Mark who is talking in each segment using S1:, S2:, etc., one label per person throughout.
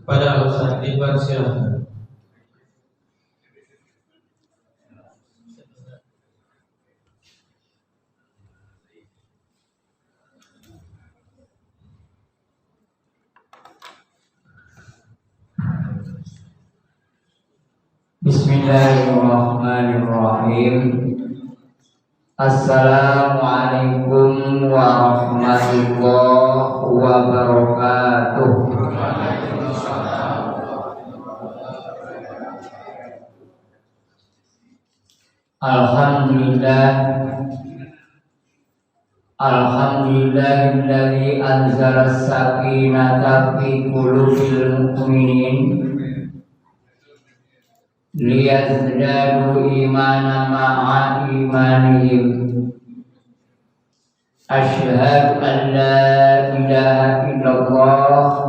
S1: Pada Ustaz Iqbal, silakan.
S2: Bismillahirrahmanirrahim. Assalamualaikum warahmatullahi wabarakatuh. Alhamdulillahilladzi anzala as-sakinata fi qulubil mu'minin liyazdadu imanan ma'a imanihim. Asyhadu an la ilaha illallah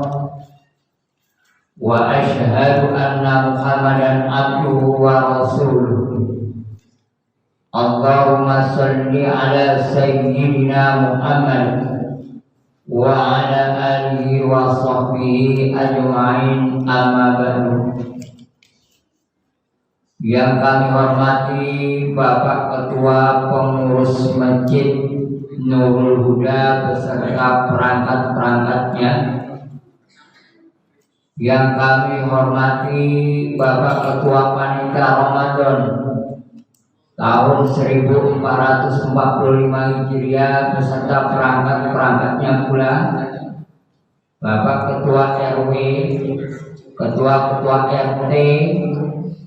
S2: wa asyhadu anna Muhammadan abduhu wa rasuluh. Allahumma salli ala sayyidina Muhammad wa ala alihi wa sahbihi ajma'in, amma ba'du. Yang kami hormati Bapak Ketua Pengurus Masjid Nurul Huda beserta perangkat-perangkatnya. Yang kami hormati Bapak Ketua Panitia Ramadan tahun 1445 Hijriah beserta perangkat-perangkatnya pula, Bapak Ketua RW, Ketua-ketua RT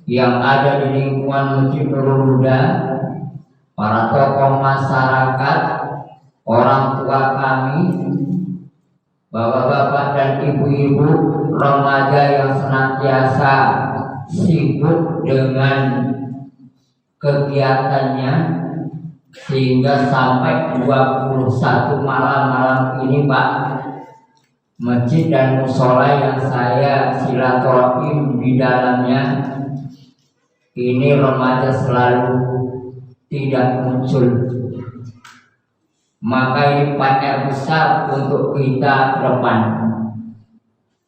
S2: yang ada di lingkungan Masjid Nurul Huda, para tokoh masyarakat, orang tua kami, bapak-bapak dan ibu-ibu, remaja yang senantiasa sibuk dengan kegiatannya sehingga sampai 21 malam ini, Pak, masjid dan musola yang saya silaturahim di dalamnya ini remaja selalu tidak muncul. Maka ini PR besar untuk kita ke depan.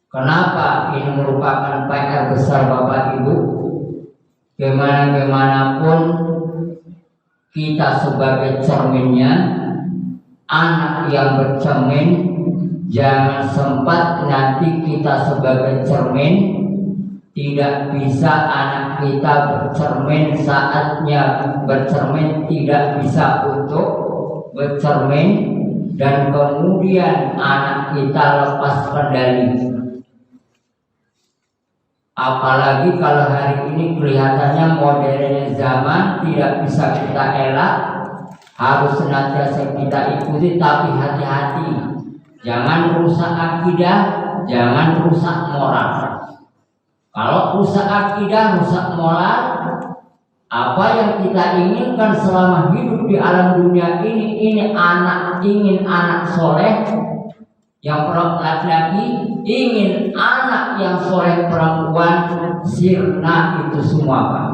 S2: Kenapa ini merupakan PR besar Bapak Ibu? Bagaimanapun kita sebagai cerminnya, anak yang bercermin, jangan sempat nanti kita sebagai cermin tidak bisa anak kita bercermin, saatnya bercermin tidak bisa untuk bercermin, dan kemudian anak kita lepas kendali. Apalagi kalau hari ini kelihatannya modernnya zaman tidak bisa kita elak, harus senantiasa kita ikuti, tapi hati-hati, jangan rusak akidah, jangan rusak moral. Kalau rusak akidah, rusak moral, apa yang kita inginkan selama hidup di alam dunia ini anak, ingin anak soleh yang laki-laki, ingin anak yang soleh perempuan, sirna itu semua, Pak.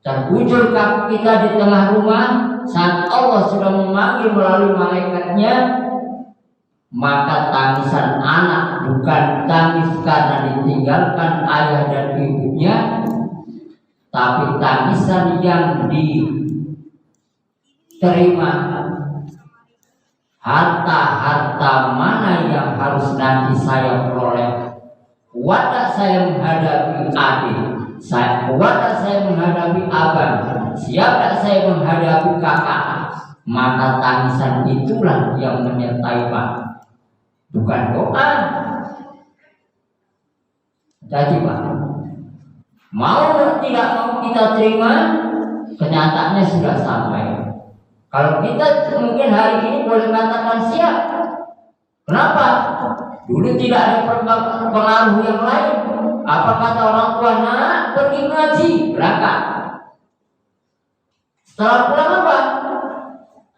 S2: Terbujur kaki kita di tengah rumah saat Allah sudah memanggil melalui malaikatnya, maka tangisan anak bukan tangis karena ditinggalkan ayah dan ibunya, tapi tangisan yang diterima. Harta-harta mana yang harus nanti saya peroleh? Wadah saya menghadapi adik, wadah saya menghadapi abang, siapa saya menghadapi kakak. Maka tangisan itulah yang menyertai, Pak, bukan doa. Jadi Pak, mau tidak mau kita terima, kenyataannya sudah sampai. Kalau kita mungkin hari ini boleh katakan siap. Kenapa? Dulu tidak ada pengaruh yang lain. Apa kata orang tua? Nak, pergi ngaji, berangkat. Setelah pulang apa?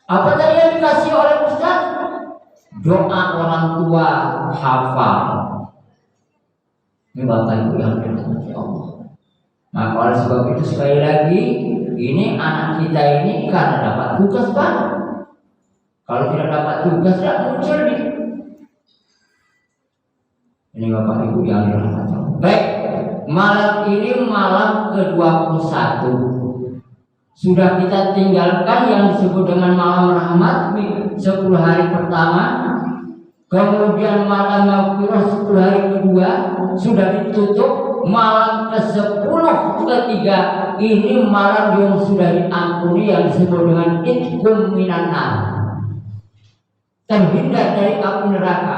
S2: Apa tadi yang dikasih oleh Ustaz? Doa orang tua hafal. Ini Bapak Ibu yang dirahmati Allah. Maka oleh sebab itu sekali lagi, ini anak kita ini karena dapat tugas, Pak. Kalau tidak dapat tugas, tidak muncul nih. Ini Bapak Ibu yang dirahmati Allah. Baik, malam ini malam ke-21. Sudah kita tinggalkan yang disebut dengan malam rahmat 10 hari pertama. Kemudian malam maghfirah 10 hari kedua sudah ditutup. Malam ke-10 ketiga ini malam yang sudah diampuni yang disebut dengan itqum minan nar, terhindar dari api neraka.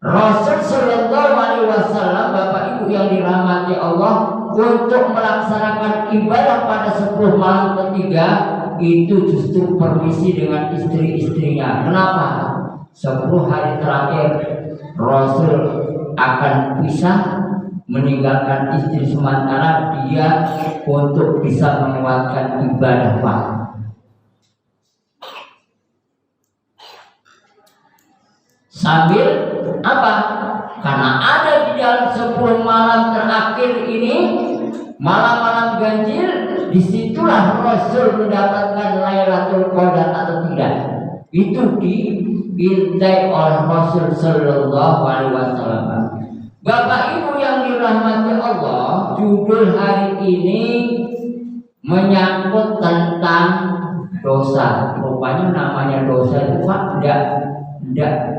S2: Rasul Shallallahu Alaihi Wasallam, Bapak Ibu yang dirahmati Allah, untuk melaksanakan ibadah pada 10 malam ketiga itu justru permisi dengan istri-istrinya. Kenapa? 10 hari terakhir Rasul akan bisa meninggalkan istri sementara dia untuk bisa menguatkan ibadah Pak. Sambil apa? Karena ada di dalam 10 malam terakhir ini, malam-malam ganjil, disitulah Rasul mendapatkan Lailatul Qadar atau tidak. Itu diintai oleh Rasul Sallallahu Alaihi Wasallam. Bapak Ibu yang dirahmati Allah, judul hari ini menyangkut tentang dosa. Rupanya namanya dosa itu Pak, tidak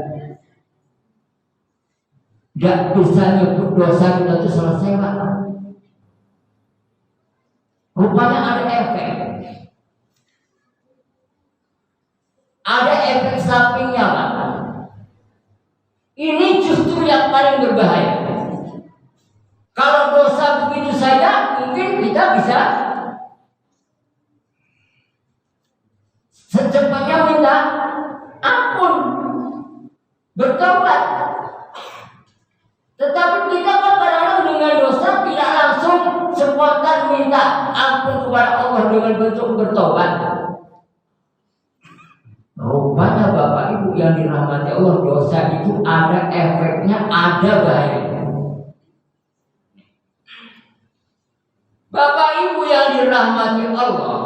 S2: bisa nyebut dosa kita itu selesai Pak. Rupanya ada efek. Ada efek sampingnya Pak. Ini justru yang paling berbahaya. Kalau dosa begitu saja mungkin kita bisa secepatnya minta ampun, bertobat. Tetapi kita kan kadang-kadang dengan dosa tidak langsung spontan minta ampun kepada Allah dengan bentuk bertobat. Rupanya Bapak Ibu yang dirahmati Allah, dosa itu ada efeknya, ada bahayanya. Bapak Ibu yang dirahmati Allah,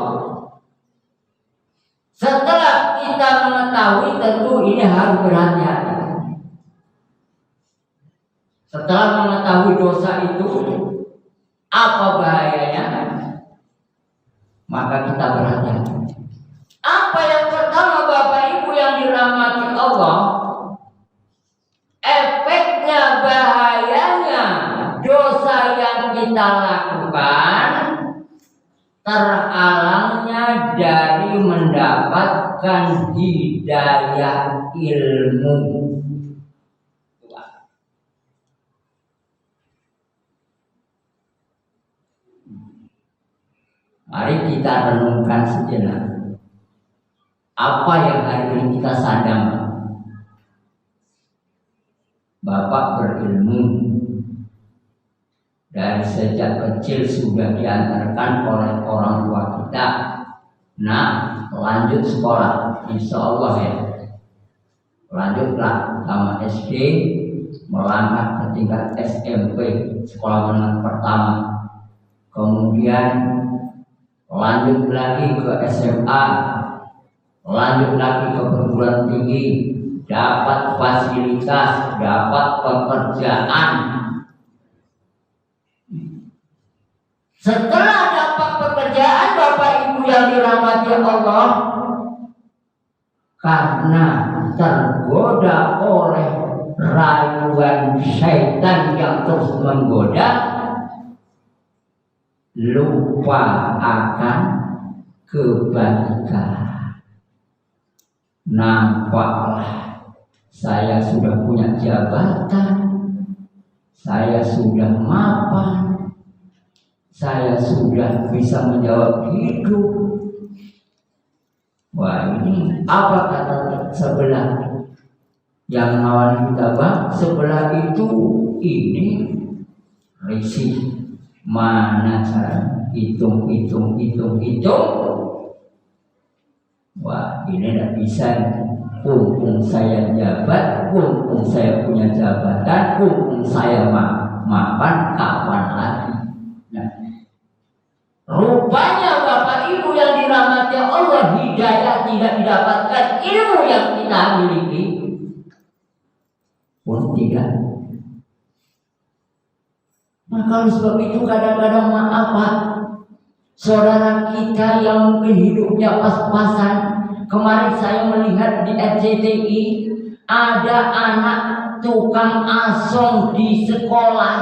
S2: setelah kita mengetahui tentu ini harus berhati-hati. Setelah mengetahui dosa itu apa bahayanya, maka kita berhati-hati. Apa yang pertama Bapak Ibu yang dirahmati Allah, efeknya, bahayanya dosa yang kita lakukan terhalangnya dari mendapatkan hidayah ilmu. Mari kita renungkan sejenak. Apa yang hari ini kita sadar? Bapak berilmu, dari sejak kecil sudah diantarkan oleh orang tua kita. Nah, lanjut sekolah, insya Allah ya. Lanjutlah sama SD, melangkah ke tingkat SMP, sekolah menengah pertama. Kemudian lanjut lagi ke SMA, lanjut lagi ke perguruan tinggi, dapat fasilitas, dapat pekerjaan. Setelah dapat pekerjaan, Bapak Ibu yang dirahmati Allah, karena tergoda oleh rayuan syaitan yang terus menggoda, lupa akan kebaikan. Nampaklah saya sudah punya jabatan, saya sudah mapan, saya sudah bisa menjawab hidup. Wah, ini apa kata sebelah yang lawan kita Bang? Sebelah itu ini risih. Mana cara hitung. Wah, ini tidak bisa. Mumpung saya jabat, mumpung saya punya jabatan, mumpung saya mapan, kapan lagi? Nah, rupanya Bapak Ibu yang dirahmati Allah, hidayah tidak didapatkan, ilmu yang kita miliki pun tidak Maka oleh sebab itu kadang-kadang maaf Pak, saudara kita yang mungkin hidupnya pas-pasan. Kemarin saya melihat di RCTI ada anak tukang asong di sekolah,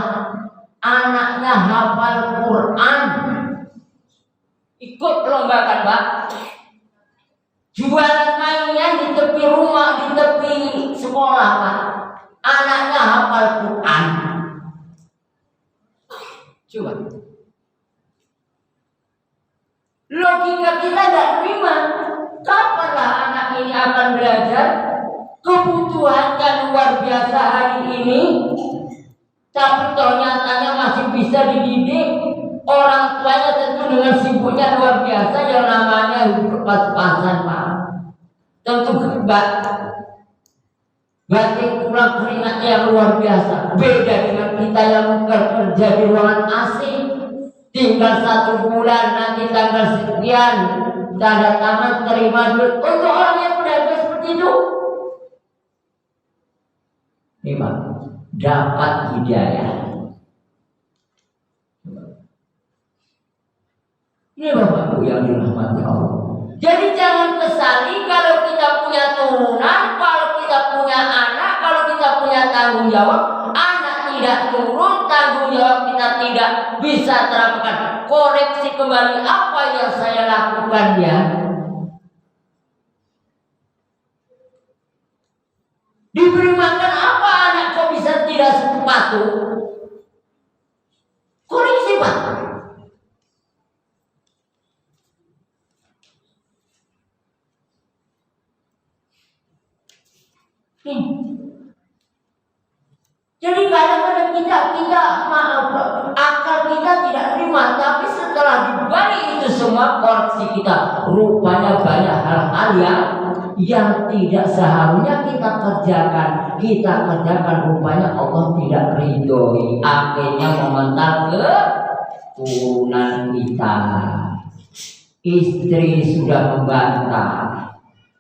S2: anaknya hafal Quran, ikut lomba kan Pak, jualan mainnya di tepi rumah, di tepi sekolah Pak, anaknya hafal Quran. Coba logika kita tidak terima. Kapanlah anak ini akan belajar? Kebutuhannya luar biasa hari ini, tapi ternyata masih bisa dididik. Orang tuanya tentu dengan sibuknya luar biasa yang namanya hidup pas-pasan Pak. Tentu batik pulang keringatnya yang luar biasa. Beda dengan kita yang kerja di ruangan AC, tinggal 1 bulan nanti tanggal sekian tanda tangan terima duit. Untuk orang yang berdagang seperti itu, memang dapat hidayah. Ini Bapak Ibu yang dirahmati Allah. Jadi jangan kesali kalau kita punya turunan, kalau kita punya anak, kalau kita punya tanggung jawab, anak tidak turun, tanggung jawab kita tidak bisa terapkan. Koreksi kembali apa yang saya lakukan ya. Diberi makan apa anak kok bisa tidak sepatu? Koreksi Pak. Jadi kadang-kadang kita maaf, akal kita tidak terima, tapi setelah dibalik itu semua koreksi kita, rupanya banyak hal-hal yang tidak seharusnya kita kerjakan, rupanya Allah tidak ridhoi, akhirnya memental ke turunan kita. Istri sudah membantah,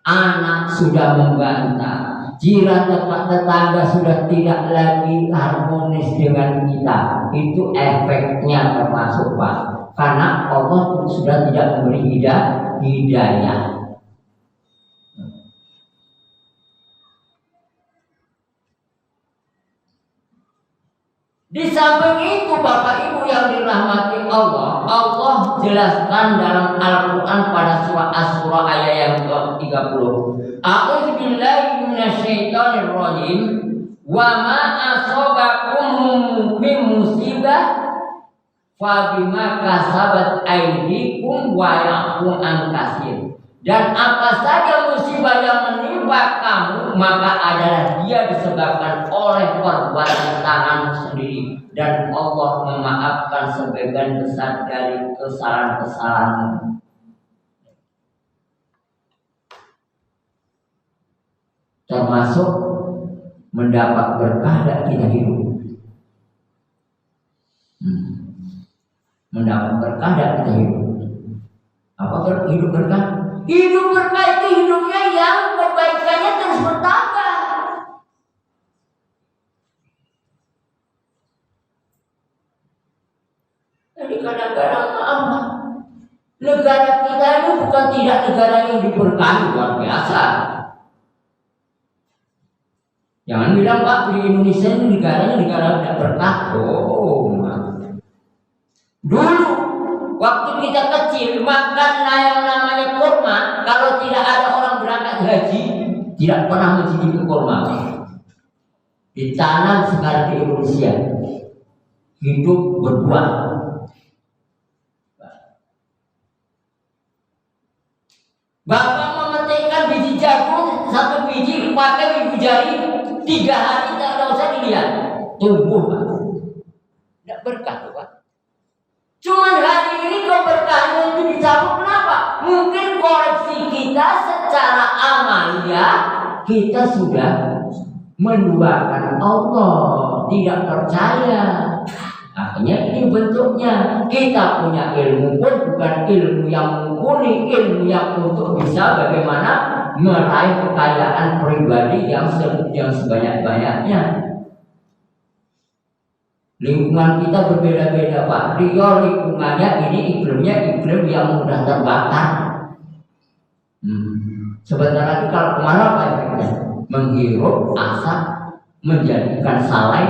S2: anak sudah membantah, jiran tetangga sudah tidak lagi harmonis dengan kita. Itu efeknya termasuk Pak, karena Allah sudah tidak memberi hidayah. Di samping itu Bapak Ibu yang dirahmati Allah, Allah jelaskan dalam Al-Quran pada surah Asy-Syura ayat yang ke-30. A'udzu billahi minasyaitonir rajim. Wa ma asabakum min musibah fa bima kasabat aydikum wa ya'fu an katsir. Dan apa saja musibah yang menimpa kamu, maka adalah dia disebabkan oleh perbuatan tanganmu sendiri, dan Allah memaafkan sebagian besar dari kesalahan-kesalahanmu. Termasuk mendapat berkah dan kita hidup. Mendapat berkah dan kita hidup. Apa hidup berkah? Hidup berkah itu hidupnya yang kebaikannya terus bertambah. Jadi kadang-kadang negara kita itu bukan tidak negara yang diberkahi luar biasa. Jangan bilang Pak di Indonesia ini negaranya negara tidak berkah. Dulu waktu kita kecil makan yang namanya kurma, kalau tidak ada orang berangkat haji tidak pernah mencicipi kurma. Ditanam sekarang di Indonesia, hidup berbuah. Bapak memetikkan biji jagung, 1 biji pakai ibu jari, 3 hari tidak usah dilihat, tumbuh Pak. Tidak berkah Pak. Cuman hari ini keberkahan itu dicabut. Kenapa? Mungkin koreksi kita secara amalia kita sudah menduakan Allah, tidak percaya. Akhirnya ini bentuknya. Kita punya ilmu pun bukan ilmu yang mumpuni, ilmu yang untuk bisa bagaimana meraih kekayaan pribadi yang sebanyak-banyaknya. Lingkungan kita berbeda-beda Pak. Rio lingkungannya ini iklimnya iklim yang mudah terbakar. Sebentar lagi kalau kemarau apa efeknya? Menghirup asap, menjadikan salai.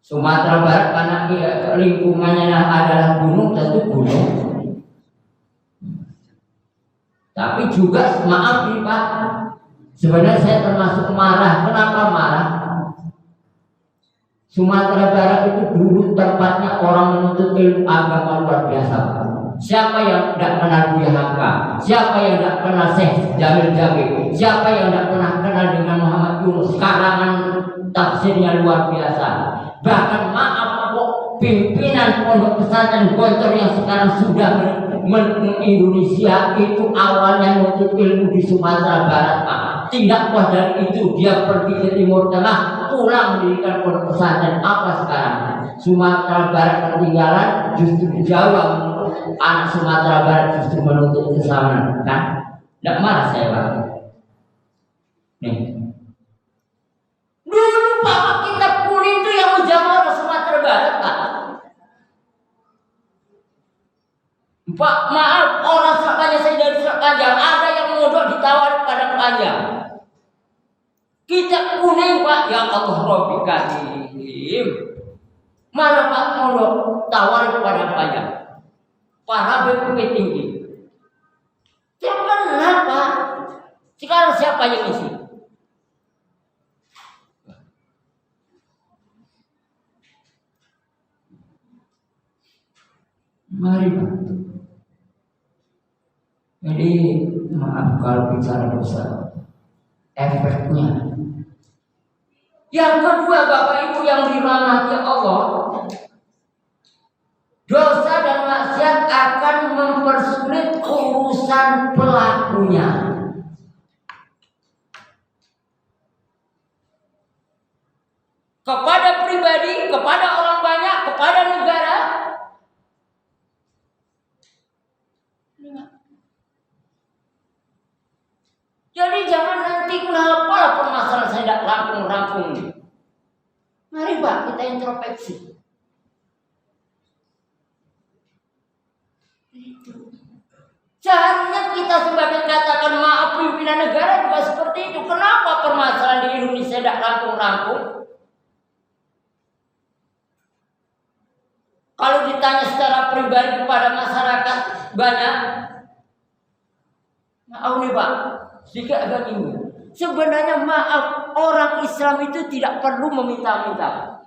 S2: Sumatera Barat karena lingkungannya adalah gunung, tentu gunung. Tapi juga maaf nih Pak, sebenarnya saya termasuk marah. Kenapa marah? Sumatera Barat itu dulu tempatnya orang menuntut ilmu agama luar biasa. Siapa yang tidak kenal Buya Hamka? Siapa yang tidak kenal Syekh Jamil Jamil? Siapa yang tidak pernah kenal dengan Muhammad Yunus? Karangan tafsirnya luar biasa. Bahkan maaf kok pimpinan pondok pesantren Gontor yang sekarang sudah Indonesia itu awalnya menuntut ilmu di Sumatera Barat Pak. Tidak puas dari itu dia pergi ke Timur Tengah, pulang mendirikan pondok pesantren. Apa sekarang? Sumatera Barat ketinggalan, justru Jawa anak Sumatera Barat justru menuntut kesamaan, kan? Tidak marah saya Pak. Nih, dulu Pak kitab kuning itu yang menjamah orang Sumatera Barat Pak. Pak maaf, orang Serakanya saya dari Serak Panjang, ada yang mondok ditawar pada Panjang. Kitab kuning Pak, ya Allah Rabbi Karim. Mana Pak mondok tawar pada Panjang. Para BPP tinggi. Terkenal Pak. Sekarang siapa yang isi? Mari Pak. Jadi maaf kalau bicara dosa, efeknya. Yang kedua Bapak Ibu yang dirahmati Allah, dosa dan maksiat akan mempersulit urusan pelakunya. Kepada pribadi, kepada orang banyak, kepada negara. Jadi jangan nanti kenapa permasalahan saya tidak rampung-rampung. Mari Pak kita introspeksi. Seharusnya kita sebagai katakan maaf pimpinan negara juga seperti itu. Kenapa permasalahan di Indonesia tidak rampung-rampung? Kalau ditanya secara pribadi kepada masyarakat banyak. Maaf nih Pak, sedikit agak ini. Sebenarnya maaf, orang Islam itu tidak perlu meminta-minta.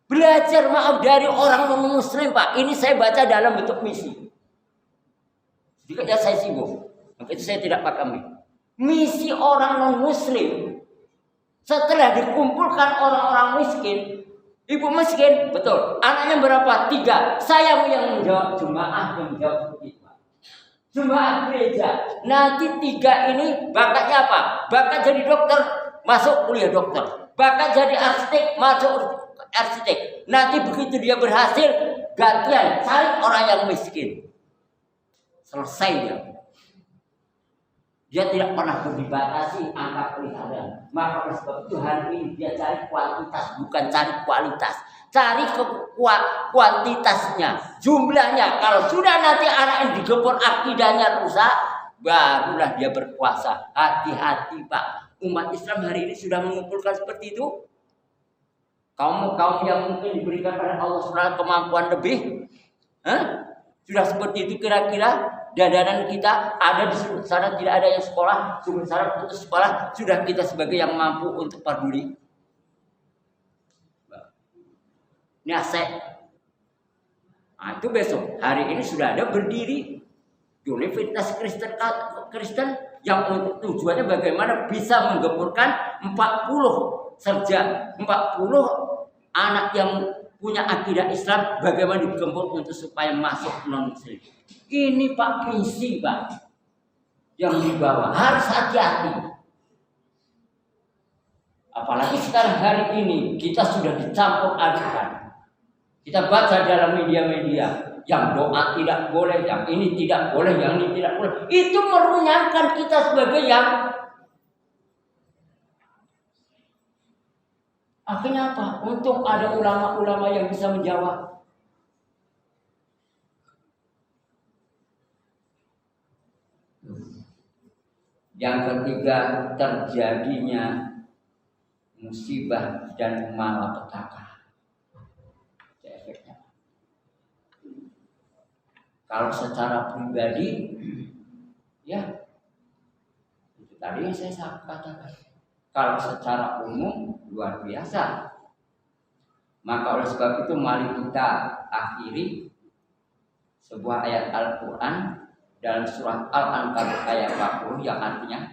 S2: Belajar maaf dari orang non-muslim Pak. Ini saya baca dalam bentuk misi. Sedikitnya saya singgung. Maka itu saya tidak pakai misi orang non-muslim. Setelah dikumpulkan orang-orang miskin, ibu miskin, betul. Anaknya berapa? 3. Saya yang menjawab, jemaah yang menjawab itu. Jemaah gereja. Nanti 3 ini bakatnya apa? Bakat jadi dokter, masuk kuliah dokter. Bakat jadi arsitek, masuk arsitek. Nanti begitu dia berhasil, gantian cari orang yang miskin. Selesai dia. Dia tidak pernah dibatasi angka pelihara. Maka oleh sebab itu hari ini dia cari kuantitas, bukan cari kualitas. Cari kuantitasnya, jumlahnya. Kalau sudah nanti anak yang digempur akidahnya rusak, barulah dia berkuasa. Hati-hati Pak. Umat Islam hari ini sudah mengumpulkan seperti itu. Kaum yang mungkin diberikan oleh Allah SWT kemampuan lebih, sudah seperti itu kira-kira. Dadanan kita ada di sana, tidak ada yang sekolah, sumber syarat untuk sekolah, sudah kita sebagai yang mampu untuk peduli. Nyasek. Nah, itu besok. Hari ini sudah ada berdiri Universitas Kristen yang untuk tujuannya bagaimana bisa menggempurkan 40 anak yang punya akidah Islam, bagaimana digempur untuk supaya masuk non-muslim. Ini Pak misi Pak yang dibawa, harus hati-hati. Apalagi sekarang hari ini kita sudah dicampur adukan. Kita baca dalam media-media yang doa tidak boleh, yang ini tidak boleh, yang ini tidak boleh. Itu merunyangkan kita sebagai yang
S3: Akhirnya apa? Untung ada ulama-ulama yang bisa menjawab.
S2: Yang ketiga, terjadinya musibah dan malapetaka. Efeknya. Kalau secara pribadi, ya itu tadi yang saya katakan. Kalau secara umum luar biasa. Maka oleh sebab itu mari kita akhiri sebuah ayat Al-Quran dalam surat Al-Ankabut ayat 40 yang artinya,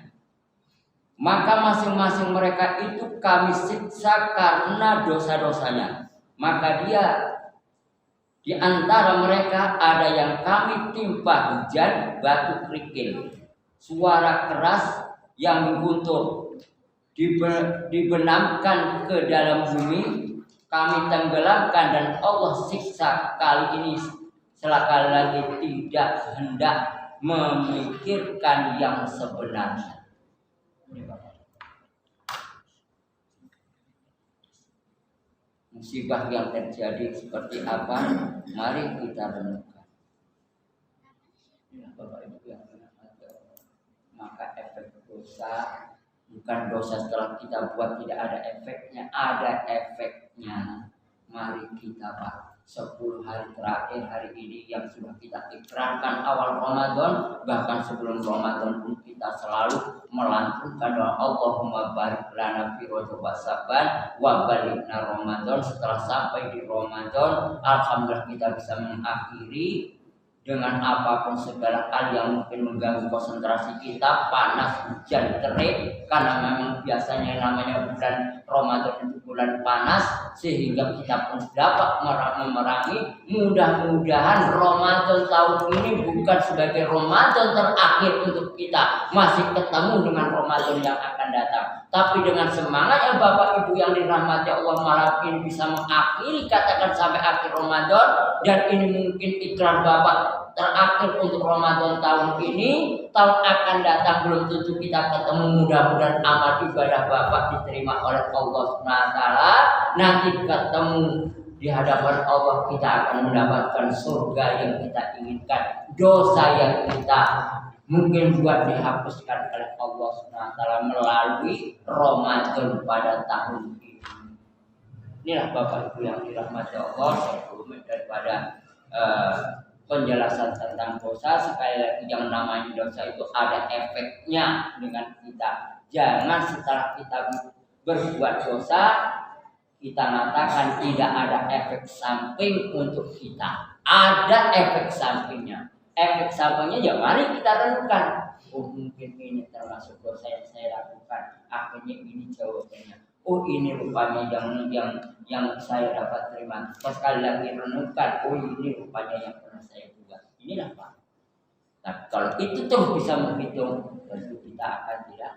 S2: maka masing-masing mereka itu kami siksa karena dosa-dosanya. Maka dia di antara mereka ada yang kami timpa hujan batu kerikil, suara keras yang mengguntur, dibenamkan ke dalam bumi, kami tenggelamkan dan Allah siksa. Kali ini sekali lagi tidak hendak memikirkan yang sebenarnya. Musibah yang terjadi seperti apa? Mari kita renungkan. Bapak Ibu yang maka efek dosa bukan dosa setelah kita buat tidak ada efeknya, ada efeknya. Mari kita Pak, 10 hari terakhir hari ini yang sudah kita ikrarkan awal Ramadan, bahkan sebelum Ramadan pun kita selalu melantunkan doa Allahumma barik lana fi Rajab wa Sa'ban wa balighna Ramadan. Setelah sampai di Ramadan, alhamdulillah kita bisa mengakhiri dengan apapun segala hal yang mungkin mengganggu konsentrasi kita, panas, hujan, terik, karena memang biasanya namanya bulan Ramadan itu bulan panas, sehingga kita pun dapat memerangi. Mudah-mudahan Ramadan tahun ini bukan sebagai Ramadan terakhir untuk kita, masih ketemu dengan Ramadan yang akan datang. Tapi dengan semangatnya Bapak Ibu yang dirahmati Allah, malam ini bisa mengakhiri, katakan sampai akhir Ramadan, dan ini mungkin ikrar Bapak terakhir untuk Ramadan tahun ini. Tahun akan datang belum tentu kita ketemu. Mudah-mudahan amal ibadah Bapak diterima oleh Allah SWT. Nanti ketemu di hadapan Allah, kita akan mendapatkan surga yang kita inginkan, dosa yang kita mungkin buat dihapuskan oleh Allah SWT melalui Ramadan pada tahun ini. Inilah Bapak Ibu yang dirahmati Allah, sebelum daripada penjelasan tentang dosa. Sekali lagi, yang namanya dosa itu ada efeknya dengan kita. Jangan setelah kita berbuat dosa kita mengatakan tidak ada efek samping untuk kita. Ada efek sampingnya. Efek sampingnya ya mari kita renungkan. Oh, mungkin ini termasuk dosa yang saya lakukan. Akhirnya ini jawabannya. Oh, ini rupanya yang saya dapat terima. Sekali lagi renungkan. Oh, ini rupanya yang pernah saya buat. Inilah Pak. Nah, kalau itu terus bisa menghitung, tentu kita akan tidak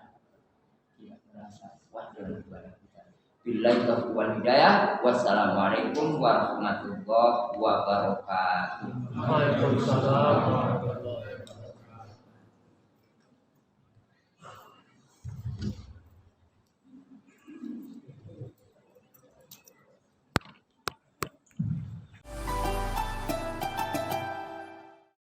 S2: merasa puas dengan ibadah kita. Billahi taufiq wal hidayah. Wassalamualaikum warahmatullahi wabarakatuh.
S1: Waalaikumsalam.